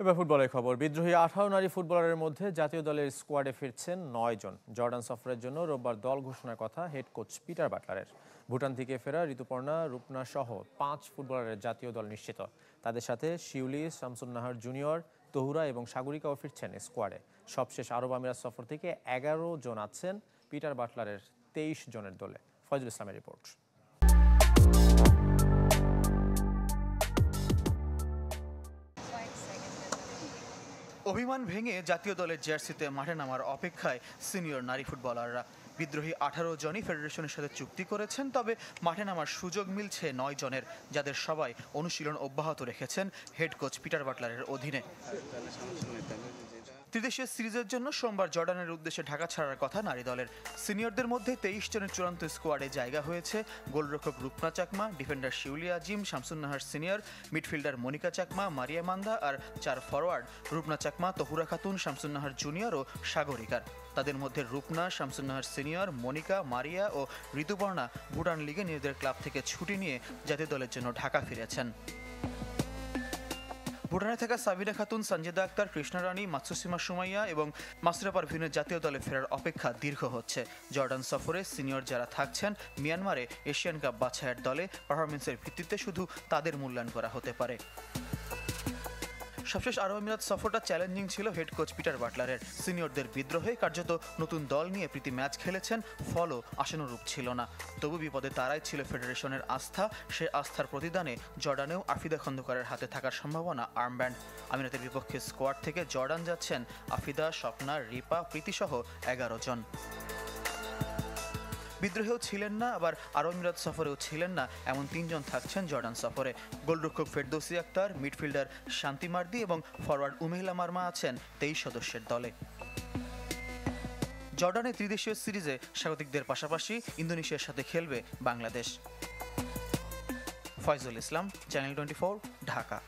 এবার ফুটবলের খবর। বিদ্রোহী 18 নারী ফুটবলারের মধ্যে জাতীয় দলের স্কোয়াডে ফিরছেন 9 জন। জর্ডান সফরের জন্য রোববার দল ঘোষণার কথা হেড কোচ পিটার বাটলারের। ভুটান থেকে ফেরা ঋতুপর্ণা, রূপনা সহ 5 ফুটবলারের জাতীয় দল নিশ্চিত। তাদের সাথে শিউলি, শামসুন নাহার জুনিয়র, তহুরা এবং সাগরিকাও ফিরছেন স্কোয়াডে। সবশেষ আরব আমিরাত সফর থেকে 11 জন আছেন পিটার বাটলারের 23 জনের দলে। ফয়জুল ইসলামের রিপোর্ট। অভিমান ভেঙে জাতীয় দলের জার্সিতে মাঠে নামার অপেক্ষায় সিনিয়র নারী ফুটবলাররা। বিদ্রোহী 18 জনই ফেডারেশনের সাথে চুক্তি করেছেন, তবে মাঠে নামার সুযোগ মিলছে 9 জনের, যাদের সবাই অনুশীলন অব্যাহত রেখেছেন হেড কোচ পিটার বাটলারের অধীনে। ত্রিদেশীয় সিরিজের জন্য সোমবার জর্ডানের উদ্দেশ্যে ঢাকা ছাড়ার কথা নারী দলের। সিনিয়রদের মধ্যে 23 জনের চূড়ান্ত স্কোয়াডে জায়গা হয়েছে গোলরক্ষক Rupna Chakma, defender Shiuli Azim, Shamsun Nahar senior, midfielder Monika Chakma, Maria Manda আর 4 ফরওয়ার্ড রূপনা চাকমা, তহুরা খাতুন, শামসুন নাহার জুনিয়র ও সাগরিকার। তাদের মধ্যে রূপনা, শামসুন নাহার সিনিয়র, মনিকা, মারিয়া ও ঋতুপর্ণা ভুটান লিগে নিজেদের ক্লাব থেকে ছুটি নিয়ে জাতীয় দলের জন্য ঢাকা ফিরেছেন। ভুটানে থাকা সাবিনা খাতুন, সঞ্জিদা আক্তার, কৃষ্ণা রানী, মাতসুসীমা সুমাইয়া এবং মাসুরা পারভিনের জাতীয় দলে ফেরার অপেক্ষা দীর্ঘ হচ্ছে। জর্ডান সফরে সিনিয়র যারা থাকছেন মিয়ানমারে এশিয়ান কাপ বাছাইয়ের দলে পারফরমেন্সের ভিত্তিতে শুধু তাদের মূল্যায়ন করা হতে পারে। সবশেষ আরব আমিরাত সফরটা চ্যালেঞ্জিং ছিল হেড কোচ পিটার বাটলারের। সিনিয়রদের বিদ্রোহে কার্যত নতুন দল নিয়ে প্রীতি ম্যাচ খেলেছেন, ফলও আশানুরূপ ছিল না। তবু বিপদে তারাই ছিল ফেডারেশনের আস্থা। সে আস্থার প্রতিদানে জর্ডানেও আফিদা খন্দকারের হাতে থাকার সম্ভাবনা আর্মব্যান্ড। আমিরাতের বিপক্ষে স্কোয়াড থেকে জর্ডান যাচ্ছেন আফিদা, স্বপ্না, রিপা, প্রীতিসহ 11 জন। বিদ্রোহেও ছিলেন না, আবার আরব আমিরাত সফরেও ছিলেন না এমন 3 জন থাকছেন জর্ডান সফরে। গোলরক্ষক ফেরদৌসি আক্তার, মিডফিল্ডার শান্তি মার্দি এবং ফরওয়ার্ড উমেহিলা মার্মা আছেন 23 সদস্যের দলে। জর্ডানে ত্রিদেশীয় সিরিজে স্বাগতিকদের পাশাপাশি ইন্দোনেশিয়ার সাথে খেলবে বাংলাদেশ। ফয়জুল ইসলাম, চ্যানেল 24, ঢাকা।